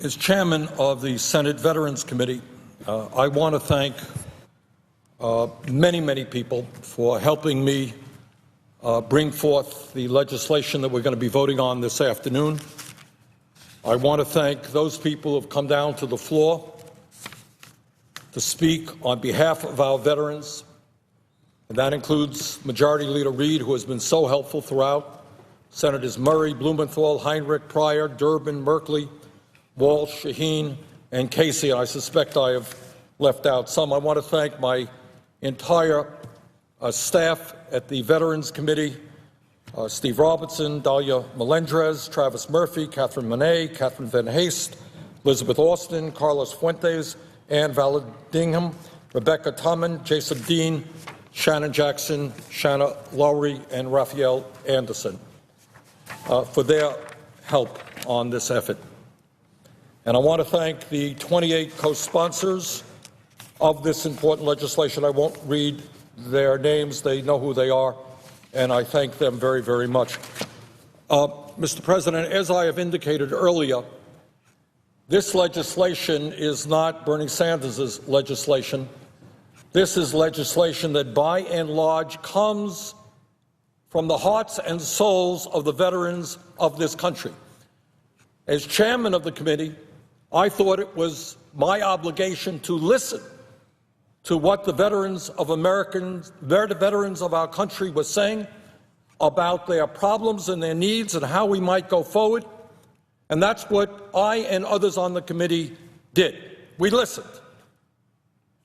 As chairman of the Senate Veterans Committee, I want to thank many people for helping me bring forth the legislation that we're going to be voting on this afternoon. I want to thank those people who have come down to the floor to speak on behalf of our veterans, and that includes Majority Leader Reid, who has been so helpful throughout, Senators Murray, Blumenthal, Heinrich, Pryor, Durbin, Merkley, Walsh, Shaheen, and Casey, and I suspect I have left out some. I want to thank my entire staff at the Veterans Committee, Steve Robertson, Dahlia Melendrez, Travis Murphy, Catherine Monet, Catherine Van Haste, Elizabeth Austin, Carlos Fuentes, Ann Vallandigham, Rebecca Tommen, Jason Dean, Shannon Jackson, Shanna Lowry, and Raphael Anderson for their help on this effort. And I want to thank the 28 co-sponsors of this important legislation. I won't read their names. They know who they are, and I thank them very much. Mr. President, as I have indicated earlier, this legislation is not Bernie Sanders' legislation. This is legislation that, by and large, comes from the hearts and souls of the veterans of this country. As chairman of the committee, I thought it was my obligation to listen to what the veterans of our country were saying about their problems and their needs and how we might go forward. And that's what I and others on the committee did. We listened.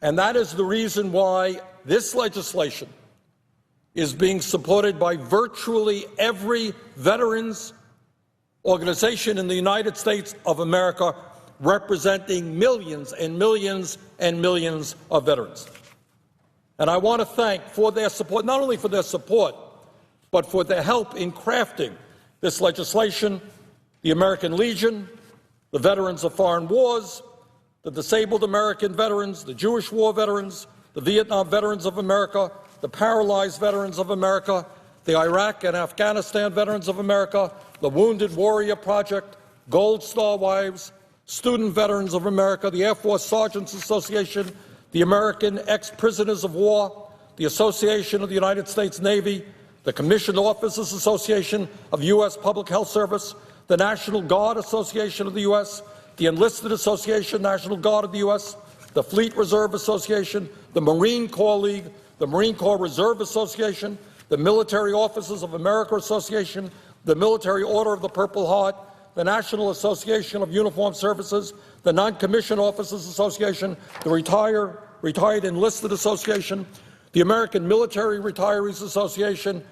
And that is the reason why this legislation is being supported by virtually every veterans organization in the United States of America, representing millions and millions and millions of veterans. And I want to thank for their support, not only for their support, but for their help in crafting this legislation, the American Legion, the Veterans of Foreign Wars, the Disabled American Veterans, the Jewish War Veterans, the Vietnam Veterans of America, the Paralyzed Veterans of America, the Iraq and Afghanistan Veterans of America, the Wounded Warrior Project, Gold Star Wives, Student Veterans of America, the Air Force Sergeants Association, the American Ex-Prisoners of War, the Association of the United States Navy, the Commissioned Officers Association of U.S. Public Health Service, the National Guard Association of the U.S., the Enlisted Association National Guard of the U.S., the Fleet Reserve Association, the Marine Corps League, the Marine Corps Reserve Association, the Military Officers of America Association, the Military Order of the Purple Heart, the National Association of Uniformed Services, the Non-Commissioned Officers Association, the Retired Enlisted Association, the American Military Retirees Association,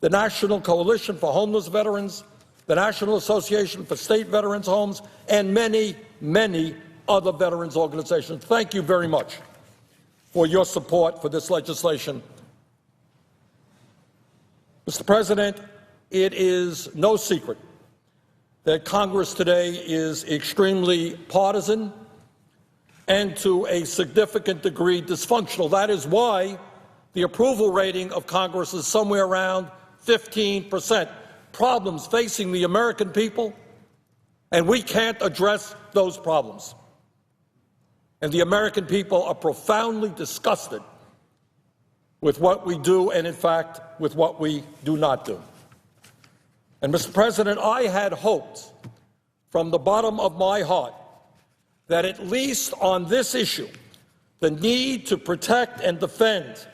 the National Coalition for Homeless Veterans, the National Association for State Veterans Homes, and many other veterans organizations. Thank you very much for your support for this legislation. Mr. President, it is no secret that Congress today is extremely partisan and to a significant degree dysfunctional. That is why the approval rating of Congress is somewhere around 15%. Problems facing the American people, and we can't address those problems. And the American people are profoundly disgusted with what we do and, in fact, with what we do not do. And, Mr. President, I had hoped from the bottom of my heart that at least on this issue, the need to protect and defend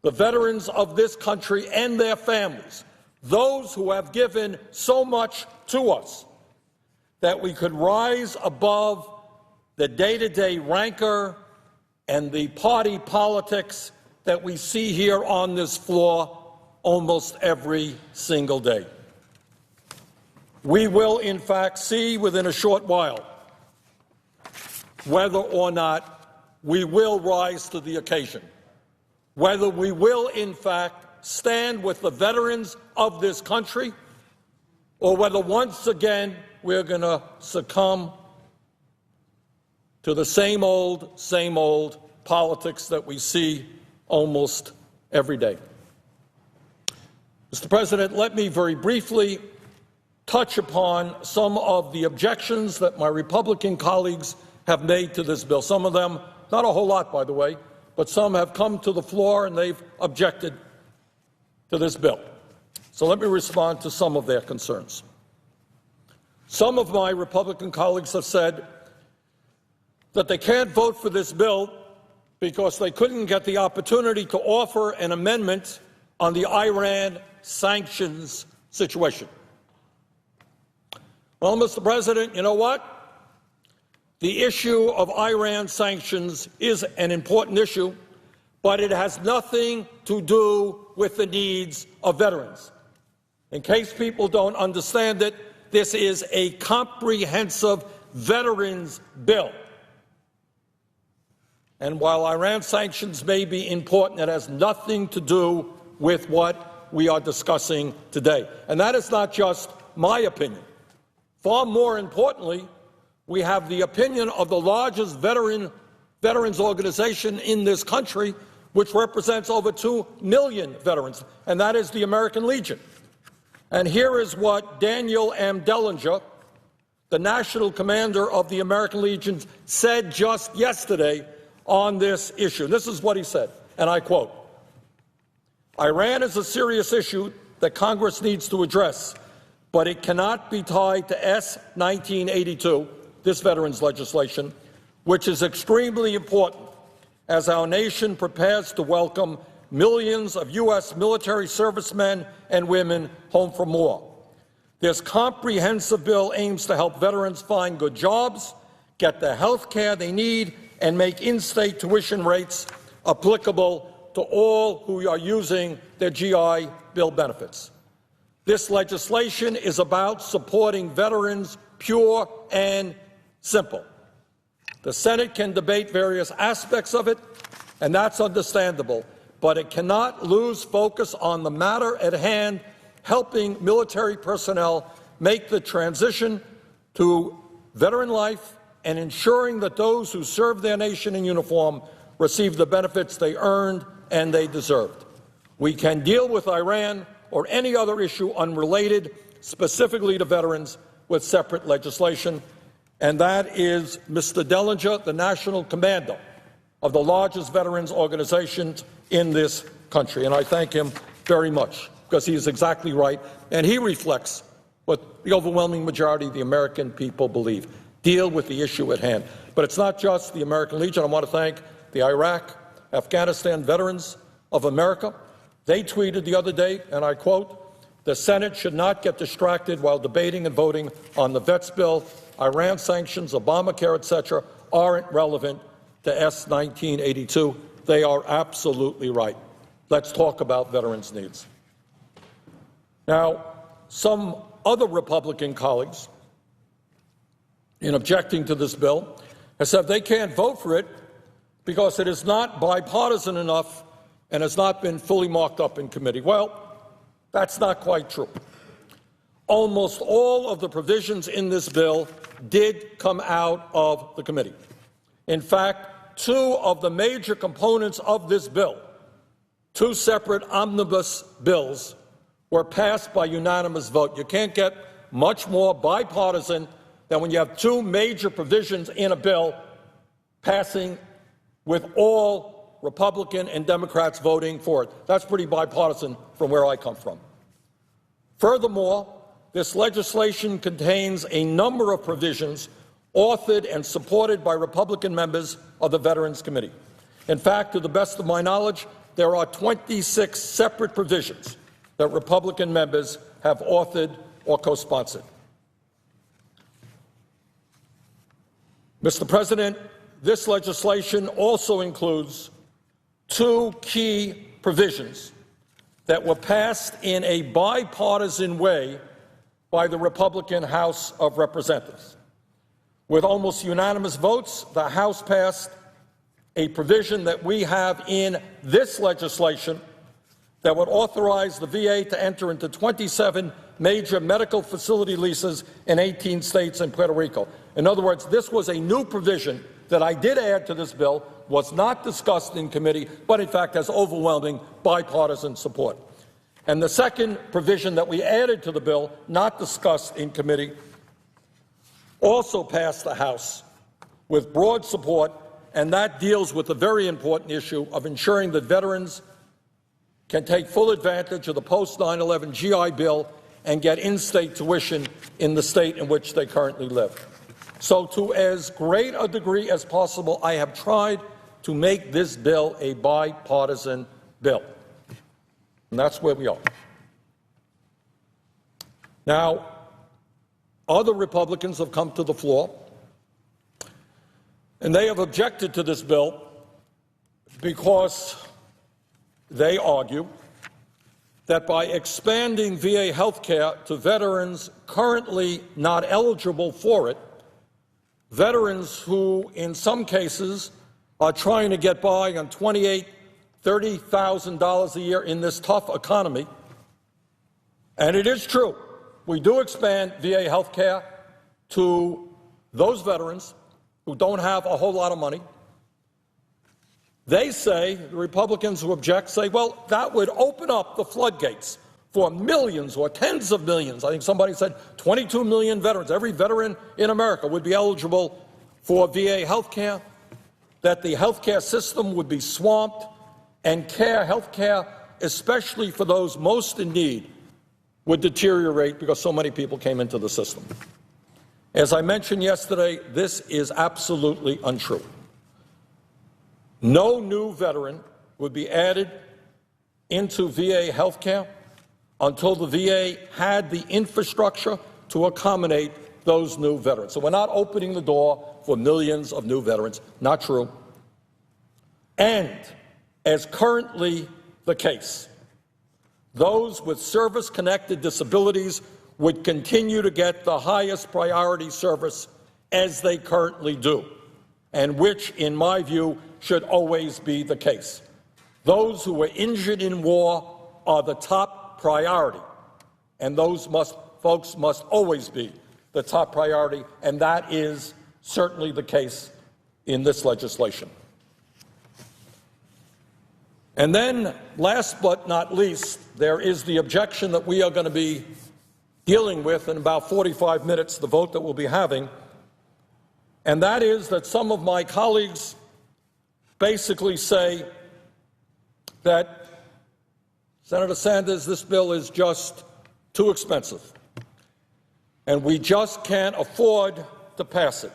the veterans of this country and their families, those who have given so much to us, that we could rise above the day-to-day rancor and the party politics that we see here on this floor almost every single day. We will, in fact, see within a short while whether or not we will rise to the occasion, whether we will, in fact, stand with the veterans of this country, or whether once again we're going to succumb to the same old politics that we see almost every day. Mr. President, let me very briefly touch upon some of the objections that my Republican colleagues have made to this bill. Some of them, not a whole lot, by the way, but some have come to the floor and they've objected to this bill. So let me respond to some of their concerns. Some of my Republican colleagues have said that they can't vote for this bill because they couldn't get the opportunity to offer an amendment on the Iran sanctions situation. Well, Mr. President, you know what? The issue of Iran sanctions is an important issue, but it has nothing to do with the needs of veterans. In case people don't understand it, this is a comprehensive veterans bill. And while Iran sanctions may be important, it has nothing to do with what we are discussing today. And that is not just my opinion. Far more importantly, we have the opinion of the largest veterans organization in this country, which represents over 2 million veterans, and that is the American Legion. And here is what Daniel M. Dellinger, the national commander of the American Legion, said just yesterday on this issue. This is what he said, and I quote, "Iran is a serious issue that Congress needs to address, but it cannot be tied to S-1982, this veterans legislation, which is extremely important as our nation prepares to welcome millions of U.S. military servicemen and women home from war. This comprehensive bill aims to help veterans find good jobs, get the health care they need, and make in-state tuition rates applicable to all who are using their GI Bill benefits. This legislation is about supporting veterans, pure and simple. The Senate can debate various aspects of it, and that's understandable, but it cannot lose focus on the matter at hand, helping military personnel make the transition to veteran life and ensuring that those who serve their nation in uniform receive the benefits they earned and they deserved. We can deal with Iran or any other issue unrelated specifically to veterans with separate legislation, and that is Mr. Dellinger, the national commander of the largest veterans organizations in this country. And I thank him very much because he is exactly right, and he reflects what the overwhelming majority of the American people believe. Deal with the issue at hand. But it's not just the American Legion. I want to thank the Iraq, Afghanistan Veterans of America. They tweeted the other day, and I quote, "The Senate should not get distracted while debating and voting on the vets bill. Iran sanctions, Obamacare, etc. aren't relevant to S-1982. They are absolutely right. Let's talk about veterans' needs." Now, some other Republican colleagues, in objecting to this bill, have said they can't vote for it because it is not bipartisan enough and has not been fully marked up in committee. Well, that's not quite true. Almost all of the provisions in this bill did come out of the committee. In fact, two of the major components of this bill, two separate omnibus bills, were passed by unanimous vote. You can't get much more bipartisan than when you have two major provisions in a bill passing with all Republican and Democrats voting for it. That's pretty bipartisan from where I come from. Furthermore, this legislation contains a number of provisions authored and supported by Republican members of the Veterans Committee. In fact, to the best of my knowledge, there are 26 separate provisions that Republican members have authored or co-sponsored. Mr. President, this legislation also includes two key provisions that were passed in a bipartisan way by the Republican House of Representatives. With almost unanimous votes, the House passed a provision that we have in this legislation that would authorize the VA to enter into 27 major medical facility leases in 18 states and Puerto Rico. In other words, this was a new provision that I did add to this bill, was not discussed in committee, but in fact has overwhelming bipartisan support. And the second provision that we added to the bill, not discussed in committee, also passed the House with broad support, and that deals with the very important issue of ensuring that veterans can take full advantage of the post-9/11 GI Bill and get in-state tuition in the state in which they currently live. So to as great a degree as possible, I have tried to make this bill a bipartisan bill. And that's where we are. Now, other Republicans have come to the floor, and they have objected to this bill because they argue that by expanding VA health care to veterans currently not eligible for it, veterans who in some cases are trying to get by on $28,000, $30,000 a year in this tough economy, and it is true, we do expand VA health care to those veterans who don't have a whole lot of money. They say, the Republicans who object say, well, that would open up the floodgates for millions or tens of millions. I think somebody said 22 million veterans. Every veteran in America would be eligible for VA health care, that the health care system would be swamped, and health care, especially for those most in need, would deteriorate because so many people came into the system. As I mentioned yesterday, this is absolutely untrue. No new veteran would be added into VA health care until the VA had the infrastructure to accommodate those new veterans. So we're not opening the door for millions of new veterans. Not true. And as currently the case, those with service-connected disabilities would continue to get the highest priority service as they currently do, and which, in my view, should always be the case. Those who were injured in war are the top priority, and those folks must always be the top priority, and that is certainly the case in this legislation. And then, last but not least, there is the objection that we are going to be dealing with in about 45 minutes, the vote that we'll be having, and that is that some of my colleagues basically say that, Senator Sanders, this bill is just too expensive, and we just can't afford to pass it.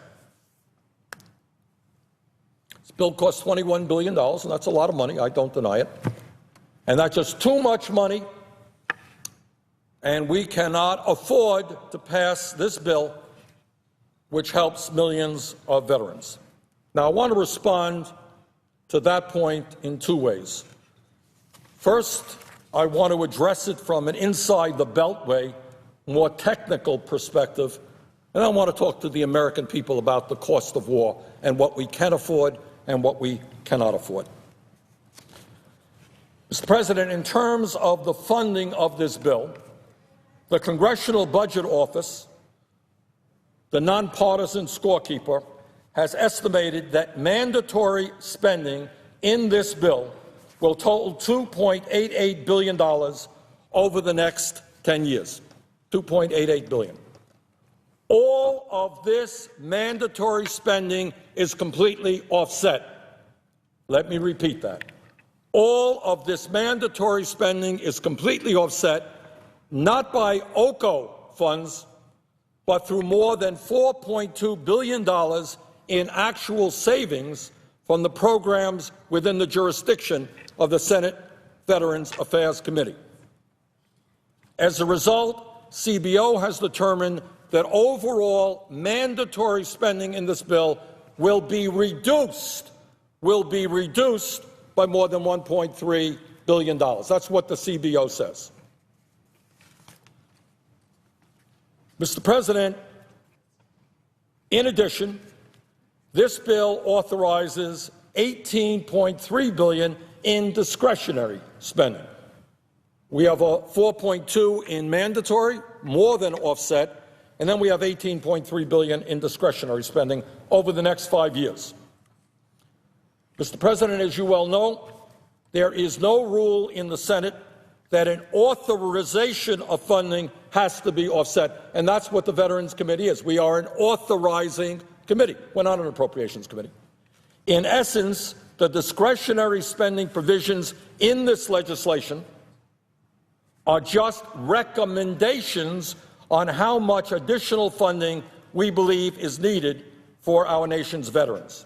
This bill costs $21 billion, and that's a lot of money. I don't deny it. And that's just too much money, and we cannot afford to pass this bill, which helps millions of veterans. Now, I want to respond to that point in two ways. First, I want to address it from an inside-the-beltway, more technical perspective, and I want to talk to the American people about the cost of war and what we can afford and what we cannot afford. Mr. President, in terms of the funding of this bill, the Congressional Budget Office, the nonpartisan scorekeeper, has estimated that mandatory spending in this bill will total $2.88 billion over the next 10 years. $2.88 billion. All of this mandatory spending is completely offset. Let me repeat that. All of this mandatory spending is completely offset, not by OCO funds, but through more than $4.2 billion in actual savings from the programs within the jurisdiction of the Senate Veterans Affairs Committee. As a result, CBO has determined that overall mandatory spending in this bill will be reduced by more than $1.3 billion. That's what the CBO says. Mr. President, in addition, this bill authorizes $18.3 billion in discretionary spending. We have a $4.2 in mandatory, more than offset, and then we have $18.3 billion in discretionary spending over the next 5 years. Mr. President, as you well know, there is no rule in the Senate that an authorization of funding has to be offset, and that's what the Veterans Committee is. We are an authorizing committee. We're not an appropriations committee. In essence, the discretionary spending provisions in this legislation are just recommendations on how much additional funding we believe is needed for our nation's veterans.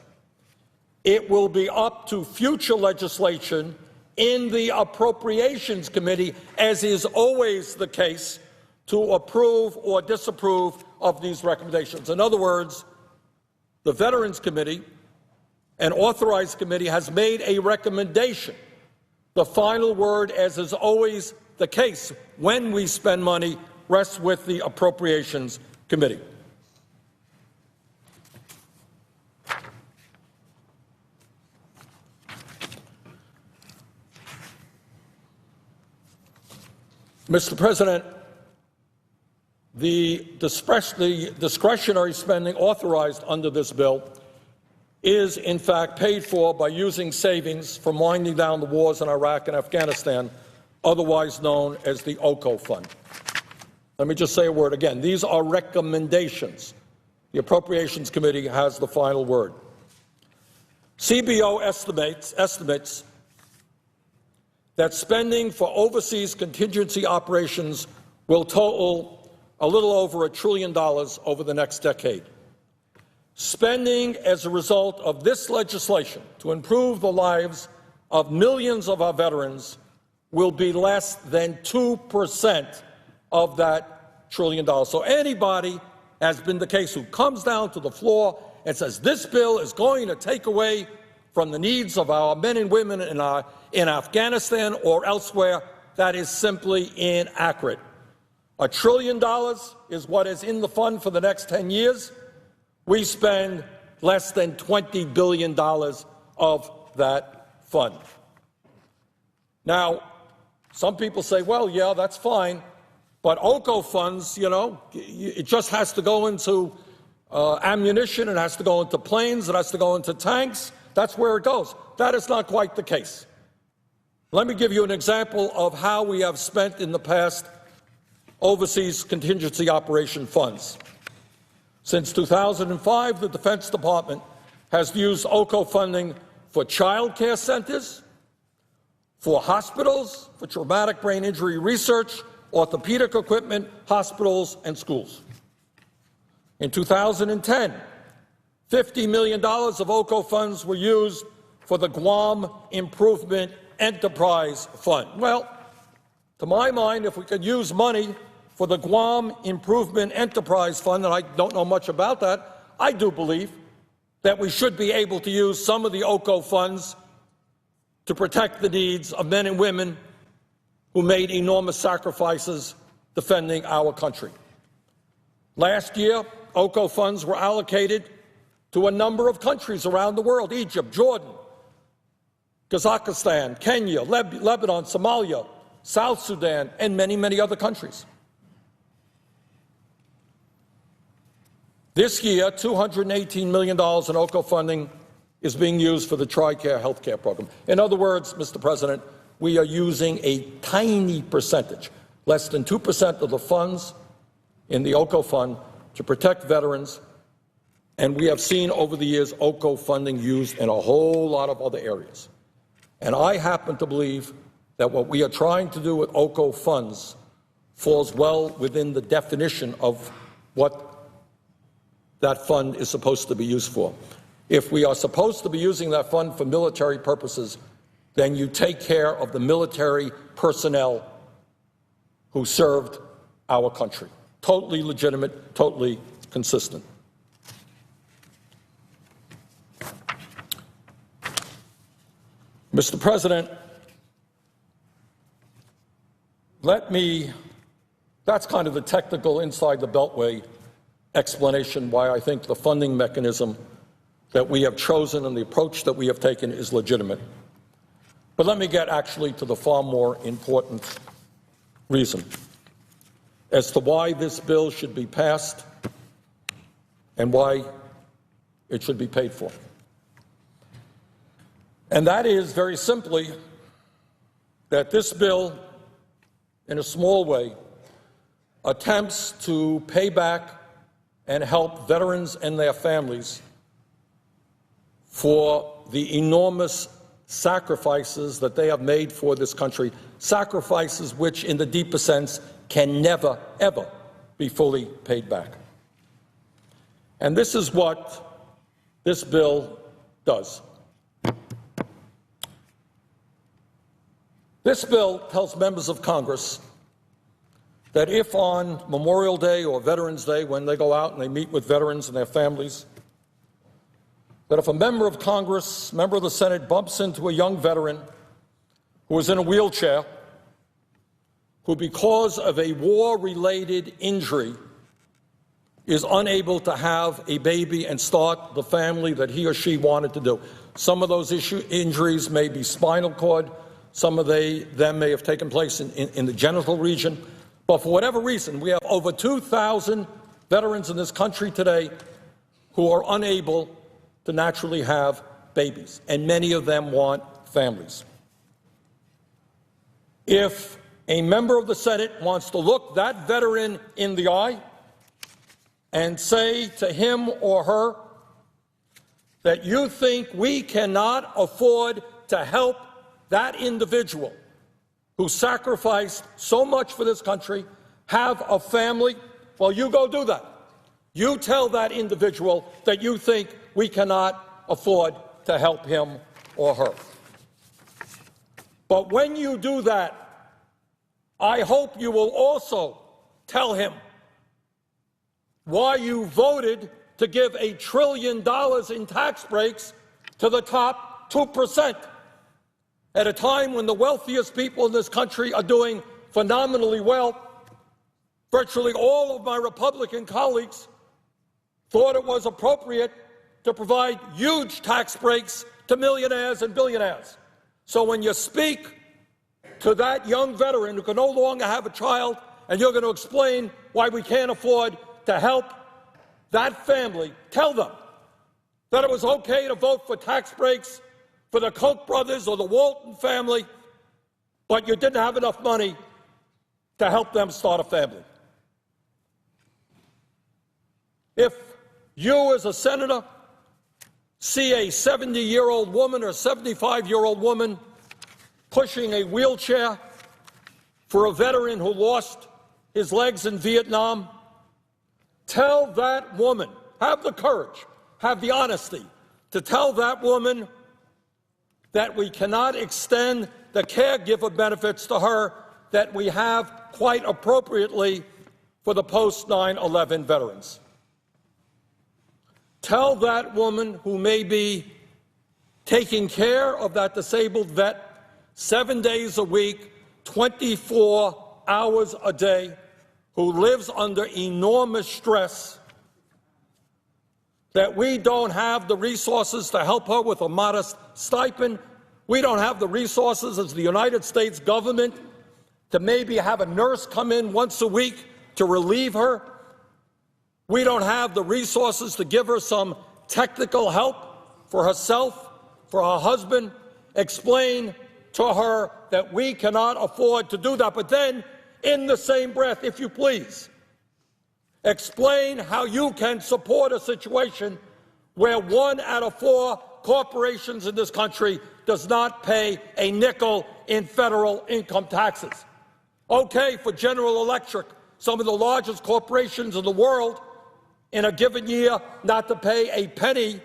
It will be up to future legislation in the Appropriations Committee, as is always the case, to approve or disapprove of these recommendations. In other words, the Veterans Committee, an authorized committee, has made a recommendation. The final word, as is always the case when we spend money, rests with the Appropriations Committee. Mr. President, the discretionary spending authorized under this bill is, in fact, paid for by using savings from winding down the wars in Iraq and Afghanistan, otherwise known as the OCO Fund. Let me just say a word again. These are recommendations. The Appropriations Committee has the final word. CBO estimates that spending for overseas contingency operations will total a little over $1 trillion over the next decade. Spending as a result of this legislation to improve the lives of millions of our veterans will be less than 2% of that $1 trillion. So anybody, as been the case, who comes down to the floor and says this bill is going to take away from the needs of our men and women in Afghanistan or elsewhere, that is simply inaccurate. $1 trillion is what is in the fund for the next 10 years. We spend less than $20 billion of that fund. Now, some people say, well, yeah, that's fine, but OCO funds, you know, it just has to go into ammunition, it has to go into planes, it has to go into tanks. That's where it goes. That is not quite the case. Let me give you an example of how we have spent in the past overseas contingency operation funds. Since 2005, the Defense Department has used OCO funding for child care centers, for hospitals, for traumatic brain injury research, orthopedic equipment, hospitals, and schools. In 2010, $50 million of OCO funds were used for the Guam Improvement Enterprise Fund. Well, to my mind, if we could use money for the Guam Improvement Enterprise Fund, and I don't know much about that, I do believe that we should be able to use some of the OCO funds to protect the needs of men and women who made enormous sacrifices defending our country. Last year, OCO funds were allocated to a number of countries around the world: Egypt, Jordan, Kazakhstan, Kenya, Lebanon, Somalia, South Sudan, and many, many other countries. This year, $218 million in OCO funding is being used for the TRICARE healthcare program. In other words, Mr. President, we are using a tiny percentage, less than 2% of the funds in the OCO fund, to protect veterans. And we have seen over the years OCO funding used in a whole lot of other areas. And I happen to believe that what we are trying to do with OCO funds falls well within the definition of what that fund is supposed to be used for. If we are supposed to be using that fund for military purposes, then you take care of the military personnel who served our country. Totally legitimate, totally consistent. Mr. President, that's kind of the technical inside the Beltway explanation why I think the funding mechanism that we have chosen and the approach that we have taken is legitimate. But let me get actually to the far more important reason as to why this bill should be passed and why it should be paid for. And that is very simply that this bill in a small way, attempts to pay back and help veterans and their families for the enormous sacrifices that they have made for this country, sacrifices which, in the deepest sense, can never, ever be fully paid back. And this is what this bill does. This bill tells members of Congress that if on Memorial Day or Veterans Day, when they go out and they meet with veterans and their families, that if a member of Congress, member of the Senate, bumps into a young veteran who is in a wheelchair, who because of a war-related injury is unable to have a baby and start the family that he or she wanted to do. Some of those injuries may be spinal cord, some of them may have taken place in the genital region, but for whatever reason, we have over 2,000 veterans in this country today who are unable to naturally have babies, and many of them want families. If a member of the Senate wants to look that veteran in the eye and say to him or her that you think we cannot afford to help that individual who sacrificed so much for this country have a family, well, you go do that. You tell that individual that you think we cannot afford to help him or her. But when you do that, I hope you will also tell him why you voted to give $1 trillion in tax breaks to the top 2%. At a time when the wealthiest people in this country are doing phenomenally well. Virtually all of my Republican colleagues thought it was appropriate to provide huge tax breaks to millionaires and billionaires. So when you speak to that young veteran who can no longer have a child and you're going to explain why we can't afford to help that family, tell them that it was okay to vote for tax breaks for the Koch brothers or the Walton family, but you didn't have enough money to help them start a family. If you as a senator see a 70-year-old woman or 75-year-old woman pushing a wheelchair for a veteran who lost his legs in Vietnam, tell that woman, have the courage, have the honesty to tell that woman that we cannot extend the caregiver benefits to her that we have quite appropriately for the post-9/11 veterans. Tell that woman who may be taking care of that disabled vet 7 days a week, 24 hours a day, who lives under enormous stress, that we don't have the resources to help her with a modest stipend. We don't have the resources as the United States government to maybe have a nurse come in once a week to relieve her. We don't have the resources to give her some technical help for herself, for her husband. Explain to her that we cannot afford to do that. But then, in the same breath, if you please, explain how you can support a situation where 1 out of 4 corporations in this country does not pay a nickel in federal income taxes. Okay, for General Electric, some of the largest corporations in the world, in a given year, not to pay a penny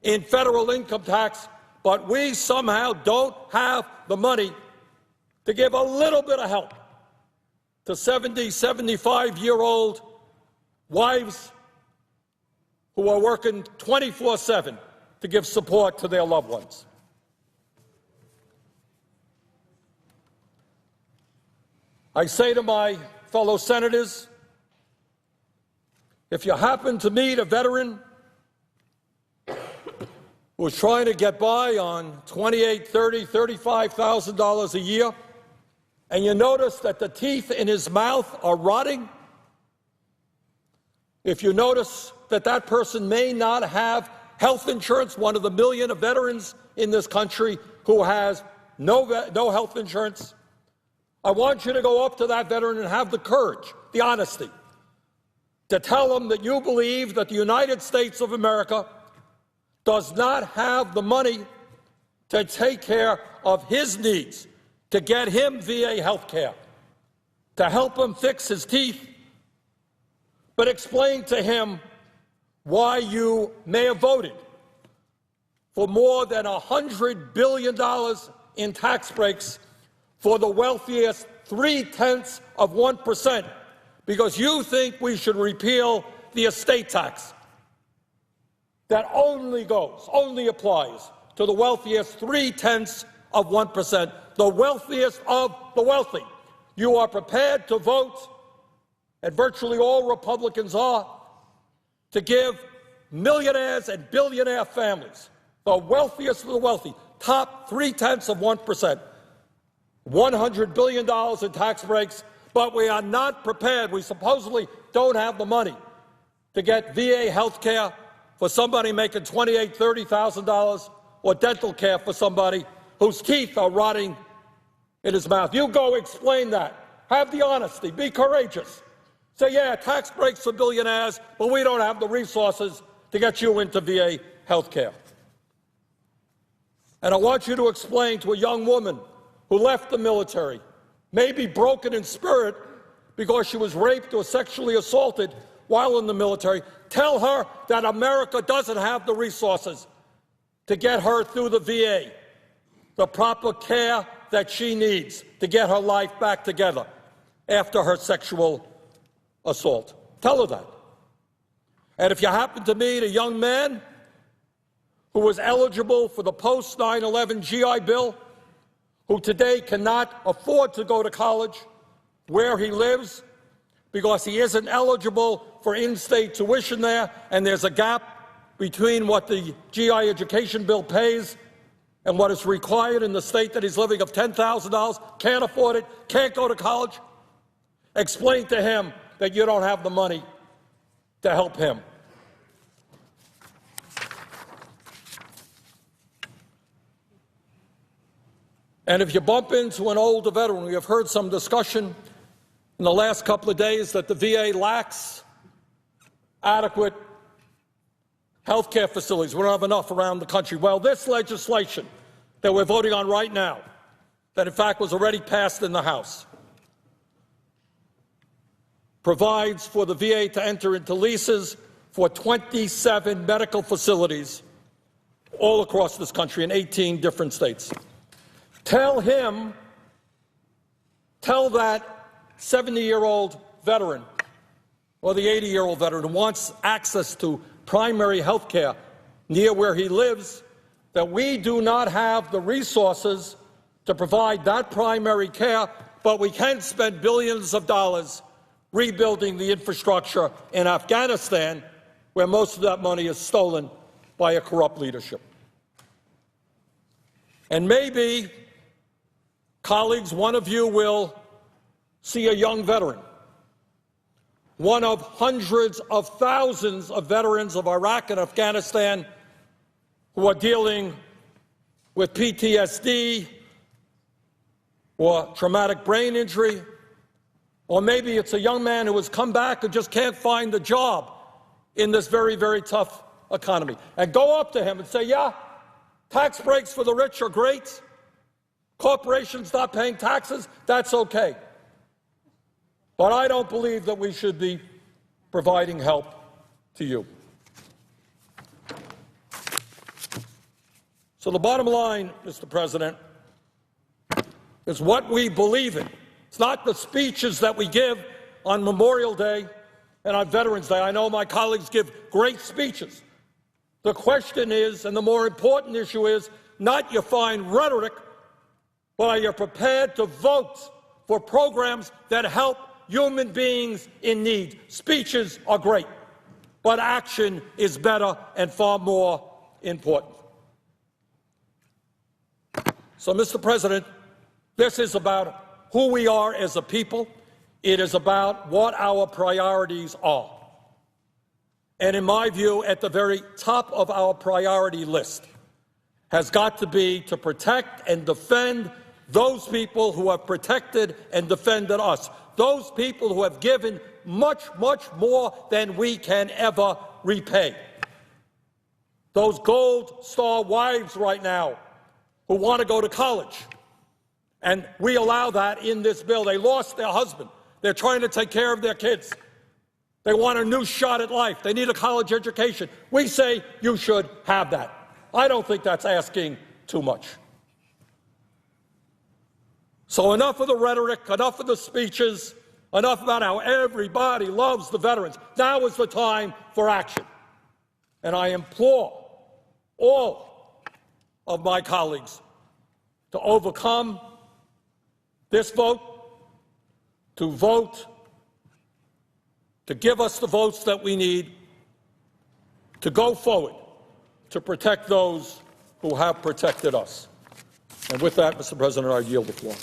in federal income tax, but we somehow don't have the money to give a little bit of help to 70, 75-year-old wives who are working 24/7 to give support to their loved ones. I say to my fellow senators, if you happen to meet a veteran who's trying to get by on $28,000, $30,000, $35,000 a year, and you notice that the teeth in his mouth are rotting, if you notice that that person may not have health insurance, one of the million of veterans in this country who has no health insurance, I want you to go up to that veteran and have the courage, the honesty, to tell him that you believe that the United States of America does not have the money to take care of his needs, to get him VA health care, to help him fix his teeth, but explain to him why you may have voted for more than $100 billion in tax breaks for the wealthiest 0.3%, because you think we should repeal the estate tax that only applies to the wealthiest 0.3%, the wealthiest of the wealthy. You are prepared to vote, and virtually all Republicans are, to give millionaires and billionaire families, the wealthiest of the wealthy, top 0.3%, $100 billion in tax breaks, but we are not prepared. We supposedly don't have the money to get VA health care for somebody making $28,000, $30,000, or dental care for somebody whose teeth are rotting in his mouth. You go explain that. Have the honesty. Be courageous. Say, yeah, tax breaks for billionaires, but we don't have the resources to get you into VA health care. And I want you to explain to a young woman who left the military, maybe broken in spirit because she was raped or sexually assaulted while in the military, tell her that America doesn't have the resources to get her through the VA, the proper care that she needs to get her life back together after her sexual assault. Tell her that. And if you happen to meet a young man who was eligible for the post-9/11 GI Bill, who today cannot afford to go to college where he lives because he isn't eligible for in-state tuition there, and there's a gap between what the GI education bill pays and what is required in the state that he's living of $10,000, can't afford it, can't go to college, explain to him that you don't have the money to help him. And if you bump into an older veteran, we have heard some discussion in the last couple of days that the VA lacks adequate health care facilities. We don't have enough around the country. Well, this legislation that we're voting on right now, that in fact was already passed in the House, provides for the VA to enter into leases for 27 medical facilities all across this country in 18 different states. Tell that 70-year-old veteran or the 80-year-old veteran who wants access to primary health care near where he lives that we do not have the resources to provide that primary care, but we can spend billions of dollars rebuilding the infrastructure in Afghanistan, where most of that money is stolen by a corrupt leadership. And maybe, colleagues, one of you will see a young veteran, one of hundreds of thousands of veterans of Iraq and Afghanistan who are dealing with PTSD or traumatic brain injury, or maybe it's a young man who has come back and just can't find a job in this very, very tough economy. And go up to him and say, yeah, tax breaks for the rich are great. Corporations not paying taxes, that's okay. But I don't believe that we should be providing help to you. So the bottom line, Mr. President, is what we believe in. It's not the speeches that we give on Memorial Day and on Veterans Day. I know my colleagues give great speeches. The question is, and the more important issue is, not your fine rhetoric, but are you prepared to vote for programs that help human beings in need? Speeches are great, but action is better and far more important. So, Mr. President, this is about who we are as a people. It is about what our priorities are. And in my view, at the very top of our priority list has got to be to protect and defend those people who have protected and defended us, those people who have given much, much more than we can ever repay. Those Gold Star wives right now who want to go to college, and we allow that in this bill. They lost their husband. They're trying to take care of their kids. They want a new shot at life. They need a college education. We say you should have that. I don't think that's asking too much. So enough of the rhetoric, enough of the speeches, enough about how everybody loves the veterans. Now is the time for action. And I implore all of my colleagues to overcome this vote, to vote, to give us the votes that we need to go forward to protect those who have protected us. And with that, Mr. President, I yield the floor.